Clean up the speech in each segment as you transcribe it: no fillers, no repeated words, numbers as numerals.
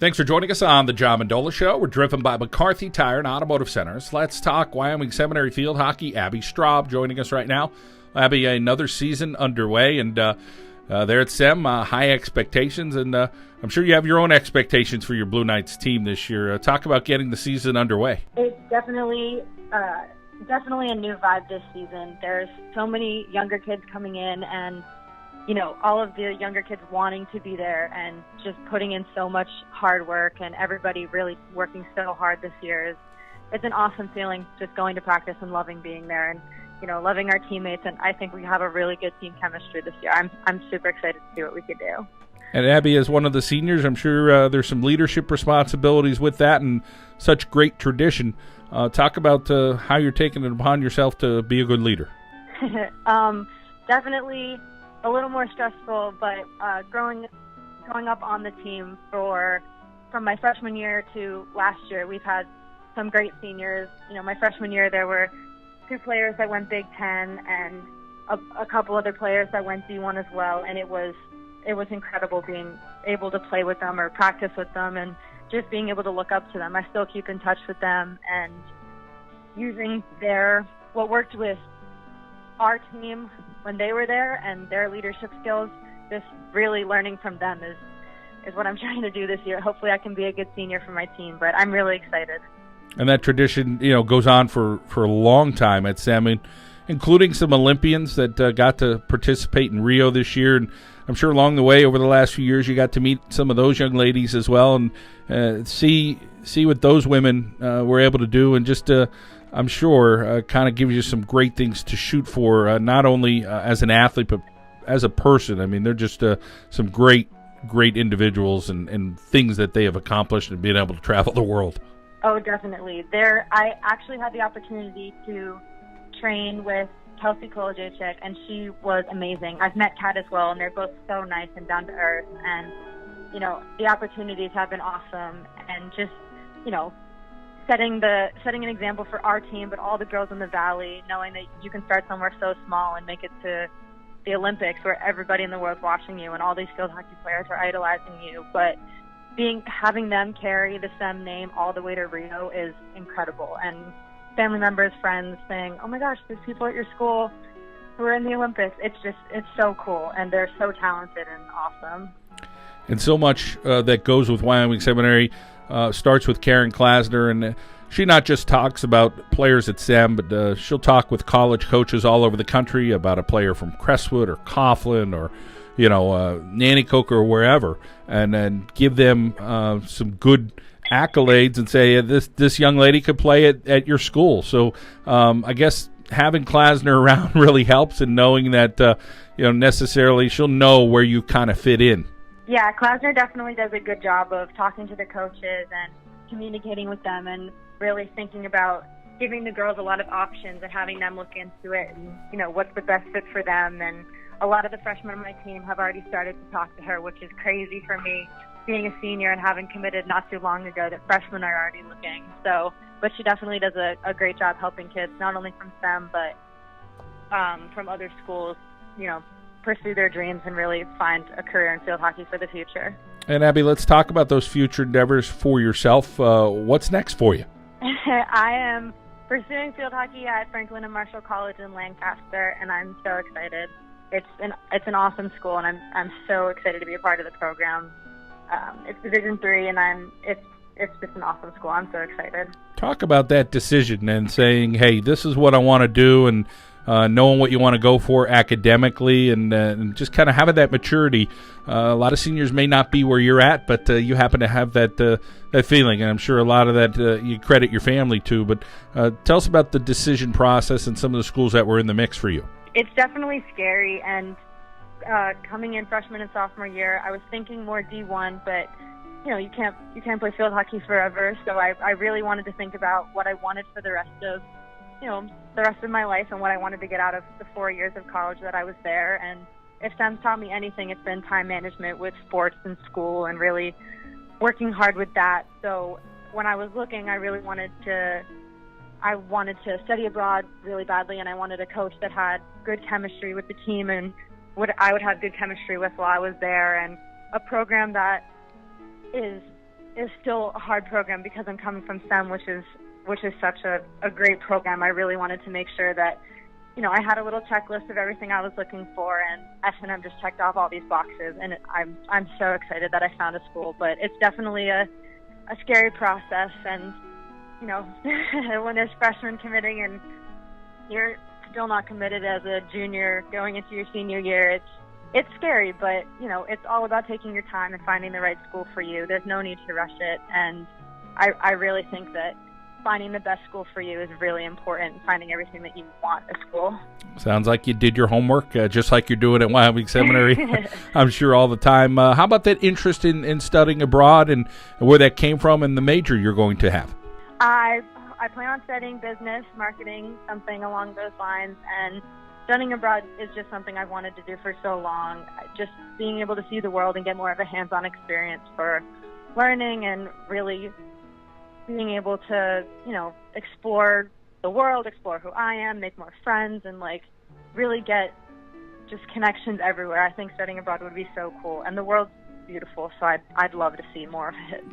Thanks for joining us on the John Mendola Show. We're driven by McCarthy Tire and Automotive Centers. Let's talk Wyoming Seminary Field Hockey. Abby Straub joining us right now. Abby, another season underway, and there at Sem, high expectations, and I'm sure you have your own expectations for your Blue Knights team this year. Talk about getting the season underway. It's definitely a new vibe this season. There's so many younger kids coming in, and all of the younger kids wanting to be there and just putting in so much hard work, and everybody really working so hard this year. It's an awesome feeling just going to practice and loving being there and, loving our teammates. And I think we have a really good team chemistry this year. I'm super excited to see what we can do. And Abby, as one of the seniors, I'm sure there's some leadership responsibilities with that and such great tradition. Talk about how you're taking it upon yourself to be a good leader. Definitely a little more stressful, but growing up on the team from my freshman year to last year, we've had some great seniors. My freshman year, there were 2 players that went Big Ten and a couple other players that went D1 as well, and it was incredible being able to play with them or practice with them and just being able to look up to them. I still keep in touch with them, and using what worked with our team when they were there and their leadership skills, just really learning from them is what I'm trying to do this year. Hopefully I can be a good senior for my team, but I'm really excited. And that tradition, goes on for a long time at Sem, including some Olympians that got to participate in Rio this year. And I'm sure along the way over the last few years you got to meet some of those young ladies as well and see what those women were able to do, and just I'm sure kind of gives you some great things to shoot for, not only as an athlete but as a person. I mean, they're just some great individuals and things that they have accomplished and being able to travel the world. Oh, definitely. I actually had the opportunity to train with Kelsey Kolajczyk, and she was amazing. I've met Kat as well, and they're both so nice and down to earth. And, the opportunities have been awesome, and just, setting an example for our team, but all the girls in the Valley, knowing that you can start somewhere so small and make it to the Olympics where everybody in the world's watching you and all these field hockey players are idolizing you. But having them carry the SEM name all the way to Rio is incredible. And family members, friends saying, "Oh my gosh, there's people at your school who are in the Olympics." It's so cool, and they're so talented and awesome. And so much that goes with Wyoming Seminary starts with Karen Klasner, and she not just talks about players at Sem, but she'll talk with college coaches all over the country about a player from Crestwood or Coughlin or Nanticoke or wherever, and then give them some good accolades and say this young lady could play at your school. So I guess having Klasner around really helps, and knowing that necessarily she'll know where you kind of fit in. Yeah, Klasner definitely does a good job of talking to the coaches and communicating with them, and really thinking about giving the girls a lot of options and having them look into it and what's the best fit for them. And a lot of the freshmen on my team have already started to talk to her, which is crazy for me, being a senior and having committed not too long ago, that freshmen are already looking. But she definitely does a great job helping kids, not only from SEM, but from other schools, pursue their dreams and really find a career in field hockey for the future. And Abby, let's talk about those future endeavors for yourself. What's next for you? I am pursuing field hockey at Franklin and Marshall College in Lancaster, and I'm so excited. It's an awesome school, and I'm so excited to be a part of the program. It's Division III, and it's just an awesome school. I'm so excited. Talk about that decision and saying, hey, this is what I want to do, and knowing what you want to go for academically, and just kind of having that maturity. A lot of seniors may not be where you're at, but you happen to have that feeling, and I'm sure a lot of that you credit your family to. But tell us about the decision process and some of the schools that were in the mix for you. It's definitely scary, and coming in freshman and sophomore year, I was thinking more D1, but you can't play field hockey forever. So I really wanted to think about what I wanted for the rest of my life and what I wanted to get out of the 4 years of college that I was there. And if SEM's taught me anything, it's been time management with sports and school and really working hard with that. So when I was looking, I really wanted to study abroad really badly, and I wanted a coach that had good chemistry with the team and I would have good chemistry with while I was there, and a program that is is still a hard program because I'm coming from STEM, which is such a great program. I really wanted to make sure that, I had a little checklist of everything I was looking for, and S&M just checked off all these boxes, and I'm so excited that I found a school. But it's definitely a scary process, and when there's freshmen committing and you're still not committed as a junior going into your senior year, it's scary, but it's all about taking your time and finding the right school for you. There's no need to rush it, and I really think that finding the best school for you is really important, finding everything that you want at school. Sounds like you did your homework, just like you're doing at Wyoming Seminary, I'm sure, all the time. How about that interest in studying abroad and where that came from and the major you're going to have? I plan on studying business, marketing, something along those lines, and studying abroad is just something I've wanted to do for so long. Just being able to see the world and get more of a hands-on experience for learning and really being able to, explore the world, explore who I am, make more friends, and really get just connections everywhere. I think studying abroad would be so cool, and the world's beautiful, so I'd love to see more of it.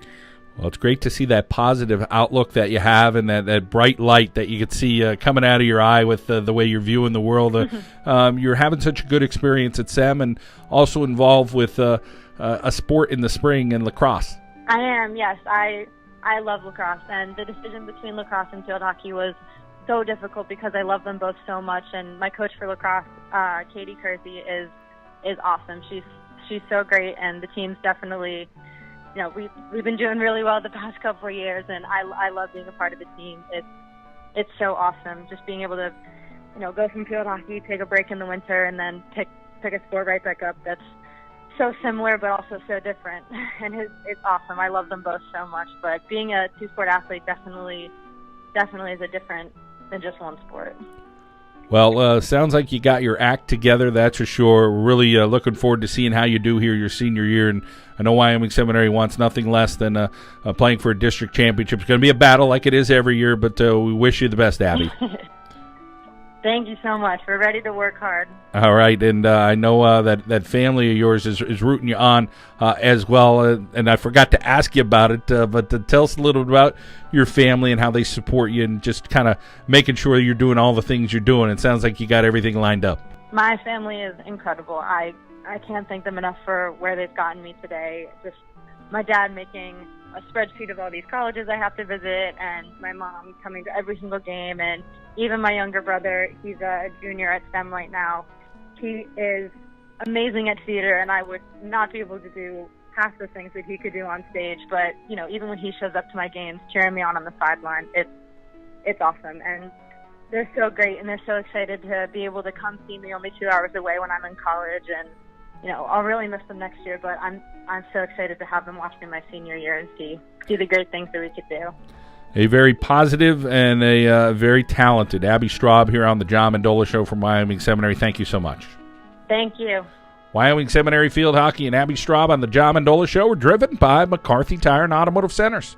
Well, it's great to see that positive outlook that you have and that bright light that you could see coming out of your eye with the way you're viewing the world. You're having such a good experience at SEM and also involved with a sport in the spring in lacrosse. I am, yes. I love lacrosse, and the decision between lacrosse and field hockey was so difficult because I love them both so much. And my coach for lacrosse, Katie Kersey, is awesome. She's so great, and the team's definitely, we've been doing really well the past couple of years, and I love being a part of the team. It's so awesome just being able to, go from field hockey, take a break in the winter, and then pick a sport right back up. That's so similar but also so different, and it's awesome. I love them both so much, but being a two-sport athlete definitely is a different than just one sport. Well, sounds like you got your act together, that's for sure. We're really looking forward to seeing how you do here your senior year, and I know Wyoming Seminary wants nothing less than playing for a district championship. It's going to be a battle like it is every year, but we wish you the best, Abby. Thank you so much. We're ready to work hard. All right, and I know that family of yours is rooting you on as well, and I forgot to ask you about it, but tell us a little bit about your family and how they support you and just kind of making sure you're doing all the things you're doing. It sounds like you got everything lined up. My family is incredible. I can't thank them enough for where they've gotten me today. Just my dad making a spreadsheet of all these colleges I have to visit, and my mom coming to every single game, and even my younger brother, he's a junior at STEM right now. He is amazing at theater, and I would not be able to do half the things that he could do on stage, but even when he shows up to my games, cheering me on the sideline, it's awesome, and they're so great, and they're so excited to be able to come see me only 2 hours away when I'm in college, and I'll really miss them next year, but I'm so excited to have them watch me my senior year and see the great things that we could do. A very positive and a very talented Abby Straub here on the John Mendola Show from Wyoming Seminary. Thank you so much. Thank you. Wyoming Seminary Field Hockey and Abby Straub on the John Mendola Show were driven by McCarthy Tire and Automotive Centers.